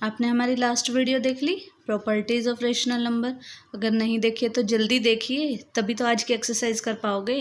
आपने हमारी last video देख ली प्रॉपर्टीज़ ऑफ रेशनल नंबर। अगर नहीं देखिए तो जल्दी देखिए, तभी तो आज की एक्सरसाइज कर पाओगे।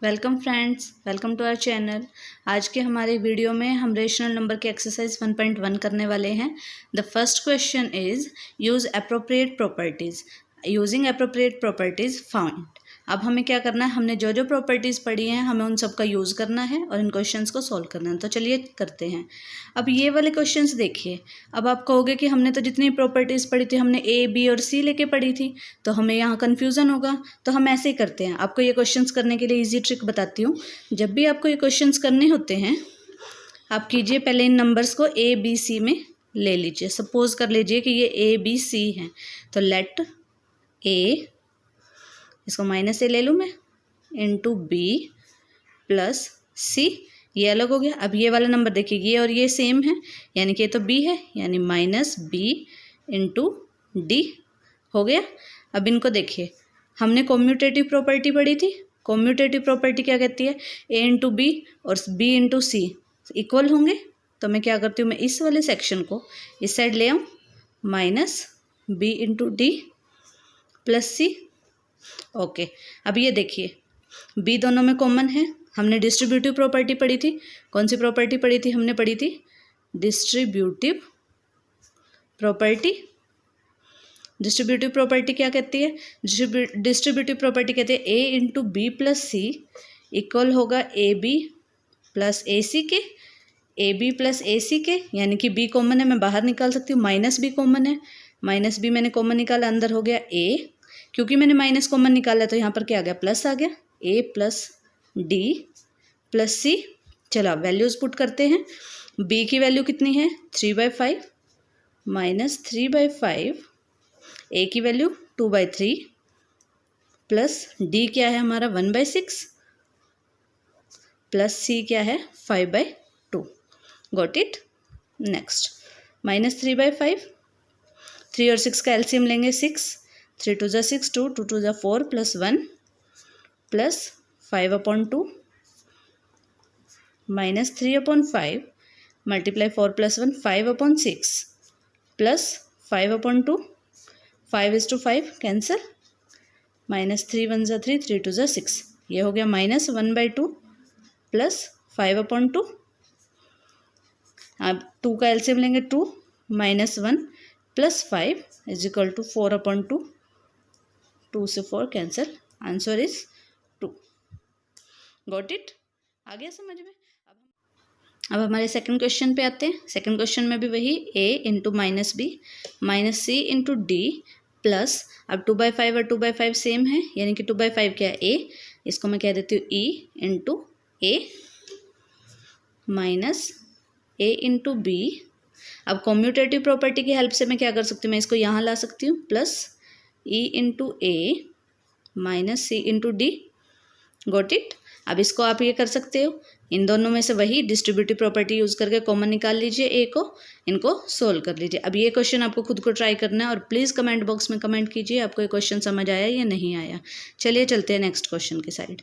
Welcome friends, welcome to our channel. आज के हमारे वीडियो में हम रेशनल नंबर के एक्सरसाइज 1.1 करने वाले हैं। The first question is use appropriate properties. Using appropriate properties found. अब हमें क्या करना है, हमने जो जो प्रॉपर्टीज़ पढ़ी हैं हमें उन सब का यूज़ करना है और इन क्वेश्चंस को सॉल्व करना है। तो चलिए करते हैं। अब ये वाले क्वेश्चंस देखिए। अब आप कहोगे कि हमने तो जितनी प्रॉपर्टीज़ पढ़ी थी हमने ए बी और सी लेके पढ़ी थी, तो हमें यहाँ कन्फ्यूज़न होगा। तो हम ऐसे ही करते हैं। आपको ये क्वेश्चंस करने के लिए ईजी ट्रिक बताती हूँ। जब भी आपको ये क्वेश्चंस करने होते हैं, आप कीजिए पहले इन नंबर्स को ए बी सी में ले लीजिए। सपोज कर लीजिए कि ये ए बी सी हैं, तो लेट ए, इसको माइनस ए ले लूँ मैं, इंटू बी प्लस सी। ये अलग हो गया। अब ये वाला नंबर देखिए, ये और ये सेम है, यानी कि ये तो बी है, यानी माइनस बी इंटू डी हो गया। अब इनको देखिए, हमने कॉम्यूटेटिव प्रॉपर्टी पढ़ी थी। कॉम्यूटेटिव प्रॉपर्टी क्या कहती है, ए इंटू बी और बी इंटू सी इक्वल होंगे। तो मैं क्या करती हूँ, मैं इस वाले सेक्शन को इस साइड ले आऊँ, minus b into D plus c. Okay, अब ये देखिए b दोनों में कॉमन है। हमने डिस्ट्रीब्यूटिव प्रॉपर्टी पढ़ी थी। कौन सी प्रॉपर्टी पढ़ी थी, हमने पढ़ी थी डिस्ट्रीब्यूटिव प्रॉपर्टी। डिस्ट्रीब्यूटिव प्रॉपर्टी क्या कहती है, डिस्ट्रीब्यूटिव प्रॉपर्टी कहती है a into B plus C equal होगा ए बी प्लस ए सी के। ए बी प्लस ए सी के, यानी कि b कॉमन है, मैं बाहर निकाल सकती हूँ। माइनस b कॉमन है, माइनस b मैंने कॉमन निकाला, अंदर हो गया a। क्योंकि मैंने माइनस कॉमन निकाला तो यहाँ पर क्या आ गया, प्लस आ गया, a प्लस डी प्लस सी। चलो अब वैल्यूज़ पुट करते हैं। b की वैल्यू कितनी है, 3/5 माइनस 3/5। a की वैल्यू 2/3 प्लस d क्या है हमारा 1/6 प्लस c क्या है 5/2। Got it. नेक्स्ट, माइनस 3/5, 3 और 6 का एलसीएम लेंगे 6, 3 2 ज़ा 6, 2 2 2 ज़ा 4 plus 1 plus 5/2 minus 3/5 multiply 4 plus 1 5/6 plus 5/2। 5:5 cancel, minus 3 1 ज़ा 3, 3 2 ज़ा 6। ये हो गया माइनस 1/2 प्लस 5/2। अब 2 का एलसीएम लेंगे 2 minus 1 plus 5 is equal to 4/2। 2 से 4 कैंसिल, आंसर इज 2। Got it. आ गया समझ में। अब हमारे सेकंड क्वेश्चन पे आते हैं। सेकंड क्वेश्चन में भी वही a into minus B minus C into D plus, अब 2/5 और 2/5 सेम है, यानी कि 2/5 क्या है a, इसको मैं कह देती हूँ e into a minus a into B. अब कॉम्यूटेटिव प्रॉपर्टी की हेल्प से मैं क्या कर सकती हूँ, मैं इसको यहाँ ला सकती हूँ, plus e into A minus C into D. Got it. अब इसको आप ये कर सकते हो, इन दोनों में से वही डिस्ट्रीब्यूटिव प्रॉपर्टी यूज़ करके कॉमन निकाल लीजिए ए को, इनको सोल्व कर लीजिए। अब ये क्वेश्चन आपको खुद को ट्राई करना है और प्लीज़ कमेंट बॉक्स में कमेंट कीजिए आपको ये क्वेश्चन समझ आया या नहीं आया। चलिए चलते हैं नेक्स्ट क्वेश्चन की साइड।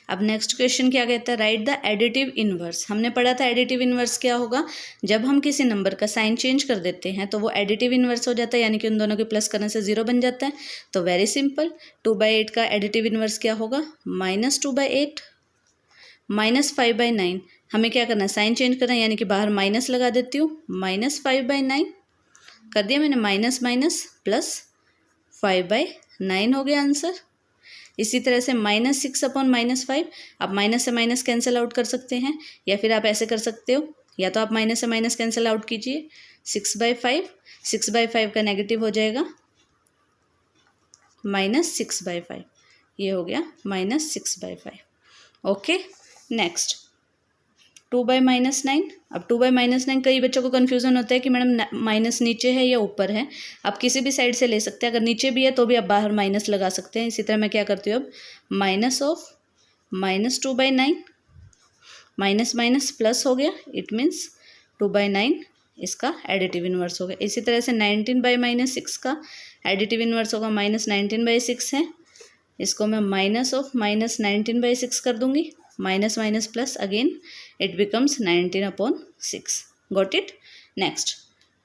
अब नेक्स्ट क्वेश्चन क्या कहता है, राइट द एडिटिव इनवर्स। हमने पढ़ा था एडिटिव इनवर्स क्या होगा, जब हम किसी नंबर का साइन चेंज कर देते हैं तो वो एडिटिव इनवर्स हो जाता है, यानी कि उन दोनों के प्लस करने से 0 बन जाता है। तो वेरी सिंपल, 2/8 का एडिटिव इनवर्स क्या होगा, माइनस 2/8 माइनस 5/9। हमें क्या करना है, साइन चेंज करना है, यानी कि बाहर माइनस लगा देती हूँ, माइनस 5/9 कर दिया मैंने, माइनस माइनस प्लस 5/9 हो गया आंसर। इसी तरह से माइनस 6/-5, आप माइनस से माइनस कैंसिल आउट कर सकते हैं, या फिर आप ऐसे कर सकते हो, या तो आप माइनस से माइनस कैंसिल आउट कीजिए, 6/5 का नेगेटिव हो जाएगा माइनस 6/5, ये हो गया माइनस 6/5। Okay, next 2/-9। अब 2/-9, कई बच्चों को कन्फ्यूज़न होता है कि मैडम माइनस नीचे है या ऊपर है। आप किसी भी साइड से ले सकते हैं, अगर नीचे भी है तो भी आप बाहर माइनस लगा सकते हैं। इसी तरह मैं क्या करती हूँ, अब minus of minus 2/9, minus minus plus हो गया, इट मीन्स 2/9 इसका एडिटिव इनवर्स हो गया। इसी तरह से 19/-6 का एडिटिव इनवर्स होगा, माइनस 19/6 है, इसको मैं माइनस ऑफ माइनस 19/6 कर दूंगी, minus minus plus again it becomes 19/6। Got it. Next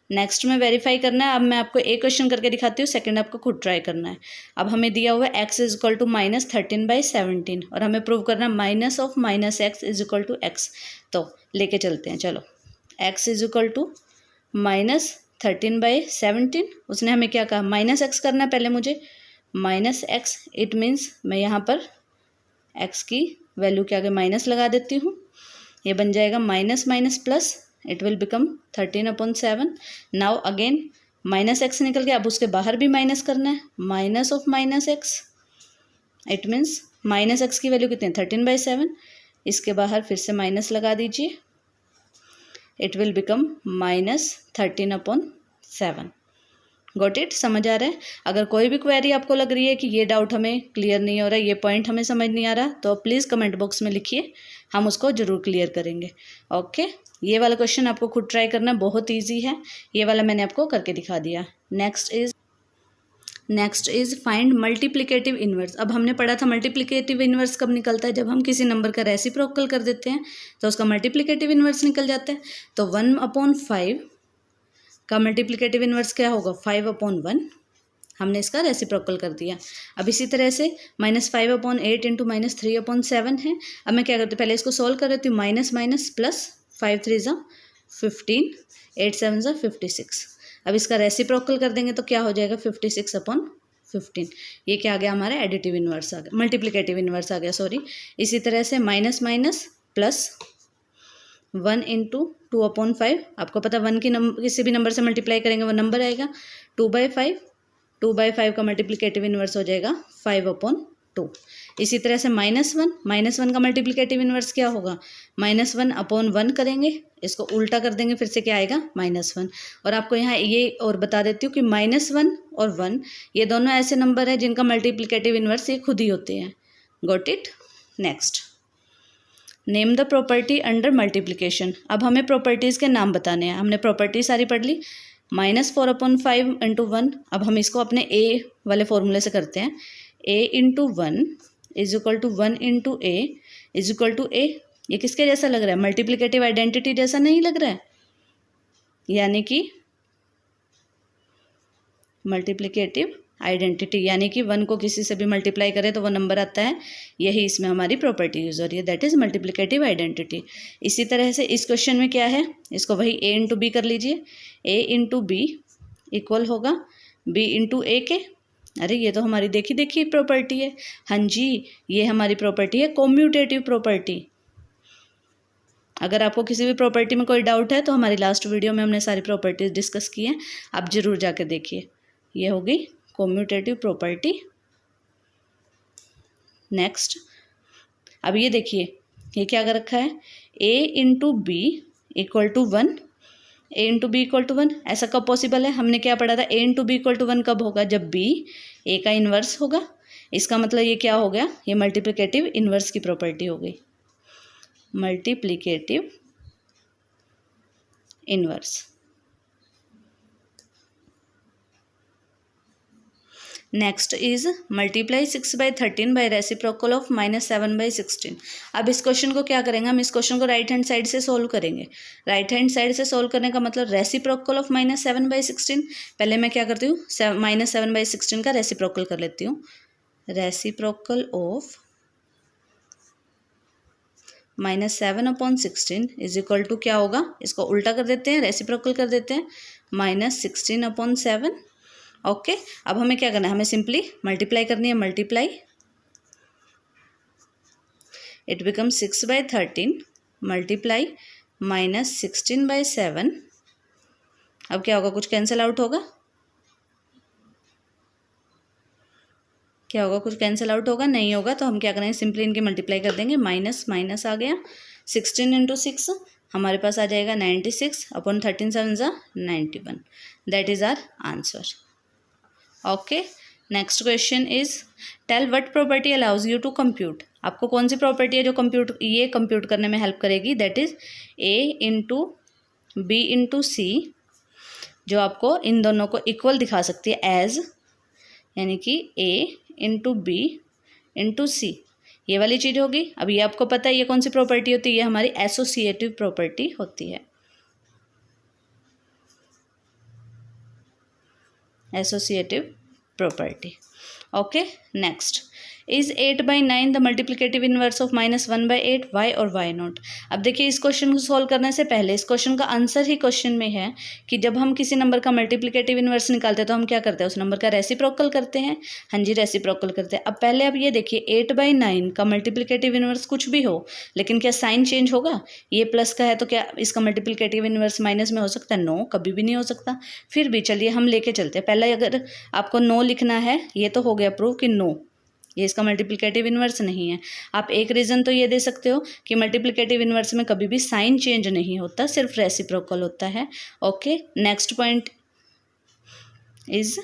next में वेरीफाई करना है। अब मैं आपको एक क्वेश्चन करके दिखाती हूँ, सेकंड आपको खुद ट्राई करना है। अब हमें दिया हुआ है x इज इक्वल टू -13/17 और हमें प्रूव करना है minus of minus X is equal to X. तो लेके चलते हैं, चलो। x इज इक्वल टू -13/17, उसने हमें क्या कहा, माइनस एक्स करना है पहले मुझे, माइनस एक्स। इट मीन्स मैं यहाँ पर x की वैल्यू के आगे माइनस लगा देती हूँ, ये बन जाएगा minus minus plus, it will become 13/7। Now again minus x निकल गया, अब उसके बाहर भी माइनस करना है, minus of minus x. It means minus x की वैल्यू कितनी है, 13/7, इसके बाहर फिर से माइनस लगा दीजिए, it will become -13/7। Got it, समझ आ रहा है। अगर कोई भी क्वेरी आपको लग रही है कि ये डाउट हमें क्लियर नहीं हो रहा है, ये पॉइंट हमें समझ नहीं आ रहा, तो प्लीज़ कमेंट बॉक्स में लिखिए, हम उसको ज़रूर क्लियर करेंगे। ओके, ये वाला क्वेश्चन आपको खुद ट्राई करना, बहुत ईजी है, ये वाला मैंने आपको करके दिखा दिया। Next is find multiplicative inverse. अब हमने पढ़ा था मल्टीप्लिकेटिव इन्वर्स कब निकलता है, जब हम किसी नंबर का रेसिप्रोकल कर देते हैं तो उसका मल्टीप्लिकेटिव इन्वर्स निकल जाता है। तो 1/5 का मल्टीप्लिकेटिव इन्वर्स क्या होगा, 5/1, हमने इसका रेसिप्रोकल कर दिया। अब इसी तरह से -5/8 इंटू -3/7 है। अब मैं क्या करती हूँ, पहले इसको सोल्व कर देती हूँ, माइनस माइनस प्लस, 5 3 ज़ा 15, 8 7 ज़ा 56। अब इसका रेसिप्रोकल कर देंगे तो क्या हो जाएगा, 56/15। ये क्या आ गया, हमारा एडिटिव इन्वर्स आ गया, मल्टीप्लिकेटिव इन्वर्स आ गया, सॉरी। इसी तरह से माइनस माइनस प्लस 1 इंटू 2/5, आपको पता 1 की किसी भी नंबर से मल्टीप्लाई करेंगे वो नंबर आएगा, 2/5, 2/5 का मल्टीप्लिकेटिव इन्वर्स हो जाएगा 5/2। इसी तरह से -1 का मल्टीप्लिकेटिव इन्वर्स क्या होगा, -1/1 करेंगे, इसको उल्टा कर देंगे, फिर से क्या आएगा, -1। और आपको यहाँ ये और बता देती हूँ कि -1 और 1 ये दोनों ऐसे नंबर हैं जिनका मल्टीप्लिकेटिव इन्वर्स ये खुद ही होते हैं। Got it. Next, name the property under multiplication. अब हमें प्रॉपर्टीज़ के नाम बताने हैं, हमने प्रॉपर्टी सारी पढ़ ली। -4/5 इंटू 1, अब हम इसको अपने ए वाले फॉर्मूले से करते हैं, a into 1 is equal to 1 into a is equal to a. ये किसके जैसा लग रहा है, मल्टीप्लिकेटिव आइडेंटिटी जैसा नहीं लग रहा है, यानी कि मल्टीप्लिकेटिव आइडेंटिटी, यानी कि 1 को किसी से भी मल्टीप्लाई करें तो वो नंबर आता है, यही इसमें हमारी प्रॉपर्टी यूज हो रही है, दैट इज़ मल्टीप्लिकेटिव आइडेंटिटी। इसी तरह से इस क्वेश्चन में क्या है, इसको वही a इंटू बी कर लीजिए, a इंटू बी इक्वल होगा b इंटू ए के। अरे ये तो हमारी देखी देखी प्रॉपर्टी है, हाँ जी, ये हमारी प्रॉपर्टी है कॉम्यूटेटिव प्रॉपर्टी। अगर आपको किसी भी प्रॉपर्टी में कोई डाउट है तो हमारी लास्ट वीडियो में हमने सारी प्रॉपर्टीज डिस्कस की हैं, आप ज़रूर जाकर देखिए। ये हो गई कॉम्यूटेटिव प्रॉपर्टी। नेक्स्ट, अब ये देखिए, ये क्या कर रखा है, a into B equal to 1, a into B equal to 1, ऐसा कब पॉसिबल है, हमने क्या पढ़ा था, a into B equal to 1 कब होगा, जब b a का इन्वर्स होगा। इसका मतलब ये क्या हो गया, ये मल्टीप्लिकेटिव इन्वर्स की प्रॉपर्टी हो गई, multiplicative inverse. Next is multiply 6/13 by reciprocal of -7/16। अब इस क्वेश्चन को क्या करेंगे, हम इस क्वेश्चन को राइट हैंड साइड से सोल्व करेंगे। राइट हैंड साइड से सोल्व करने का मतलब रेसिप्रोकल ऑफ -7/16। पहले मैं क्या करती हूँ, -7/16 का रेसिप्रोकल कर लेती हूँ। Reciprocal of -7/16 is equal to क्या होगा, इसको उल्टा कर देते हैं, रेसिप्रोकल कर देते हैं, -16/7। ओके, अब हमें क्या करना है, हमें सिंपली मल्टीप्लाई करनी है, मल्टीप्लाई, इट बिकम 6/13 मल्टीप्लाई -16/7। अब क्या होगा, कुछ कैंसिल आउट होगा, क्या होगा, कुछ कैंसिल आउट होगा, नहीं होगा, तो हम क्या करेंगे, सिंपली इनके मल्टीप्लाई कर देंगे, माइनस माइनस आ गया, 16 इंटू 6 हमारे पास आ जाएगा 96/13 7 ज़ा 91, that is our answer. Okay, next question is tell what property allows you to compute. आपको कौन सी प्रॉपर्टी है जो कंप्यूट करने में हेल्प करेगी, that is a into b into c, जो आपको इन दोनों को इक्वल दिखा सकती है एज, यानी कि a इंटू बी इंटू सी, ये वाली चीज़ होगी। अब ये आपको पता है ये कौन सी प्रॉपर्टी होती है, ये हमारी एसोसिएटिव प्रॉपर्टी होती है। Associative property. Okay, next, is 8/9 the multiplicative inverse of -1/8 why और वाई नॉट। अब देखिए, इस क्वेश्चन को सॉल्व करने से पहले इस क्वेश्चन का आंसर ही क्वेश्चन में है कि जब हम किसी नंबर का मल्टीप्लिकेटिव इनवर्स निकालते हैं तो हम क्या करते हैं, उस नंबर का रेसिप्रोकल करते हैं। हाँ जी, रेसिप्रोकल करते हैं। अब पहले आप ये देखिए, 8/9 का मल्टीप्लिकेटिव इनवर्स कुछ भी हो, लेकिन क्या साइन चेंज होगा? ये प्लस का है तो क्या इसका मल्टीप्लिकेटिव इनवर्स माइनस में हो सकता है? नो, कभी भी नहीं हो सकता। फिर भी चलिए हम लेके चलते हैं। पहले अगर आपको नो लिखना है, ये तो हो गया प्रूव कि नो, ये इसका मल्टीप्लिकेटिव इनवर्स नहीं है। आप एक रीज़न तो ये दे सकते हो कि मल्टीप्लिकेटिव इनवर्स में कभी भी साइन चेंज नहीं होता, सिर्फ रेसिप्रोकल होता है। ओके, नेक्स्ट पॉइंट इज,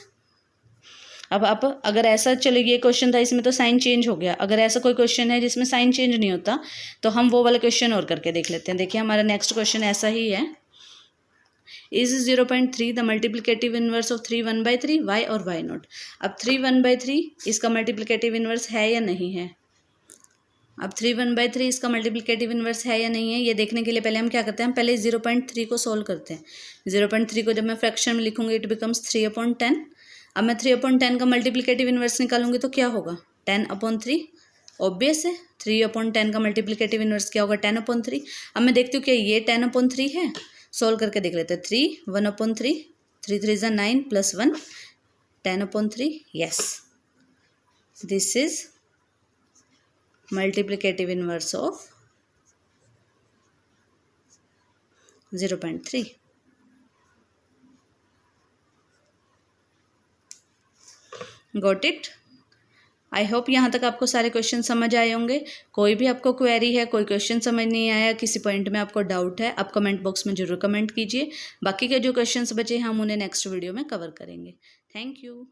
अब आप अगर ऐसा, चलो ये क्वेश्चन था इसमें तो साइन चेंज हो गया, अगर ऐसा कोई क्वेश्चन है जिसमें साइन चेंज नहीं होता तो हम वो वाला क्वेश्चन और करके देख लेते हैं। देखिए, हमारा नेक्स्ट क्वेश्चन ऐसा ही है, is 0.3 the multiplicative inverse of 3 1/3 why और वाई नॉट। अब 3 1/3 इसका मल्टीप्लिकेटिव इनवर्स है या नहीं है? अब 3 1/3 इसका मल्टीप्लिकेटिव इनवर्स है या नहीं है, ये देखने के लिए पहले हम क्या करते हैं, पहले 0.3 को सोल्व करते हैं। 0.3 को जब मैं फ्रैक्शन में लिखूंगी इट बिकम्स 3/10। अब मैं 3/10 का मल्टीप्लिकेटिव इनवर्स निकालूंगी तो क्या होगा, 10/3। ऑब्वियस है, 3/10 का मल्टीप्लिकेटिव इनवर्स क्या होगा, 10/3। अब मैं देखती हूँ कि ये 10/3 है, सोल्व करके देख लेते हैं। 3 1/3, 3 3 = 9 + 1 10/3। Yes, this is multiplicative inverse of 0.3। Got it? I hope यहाँ तक आपको सारे क्वेश्चन समझ आए होंगे। कोई भी आपको क्वेरी है, कोई क्वेश्चन समझ नहीं आया, किसी पॉइंट में आपको डाउट है, आप कमेंट बॉक्स में जरूर कमेंट कीजिए। बाकी के जो क्वेश्चंस बचे हम उन्हें नेक्स्ट वीडियो में कवर करेंगे। Thank you.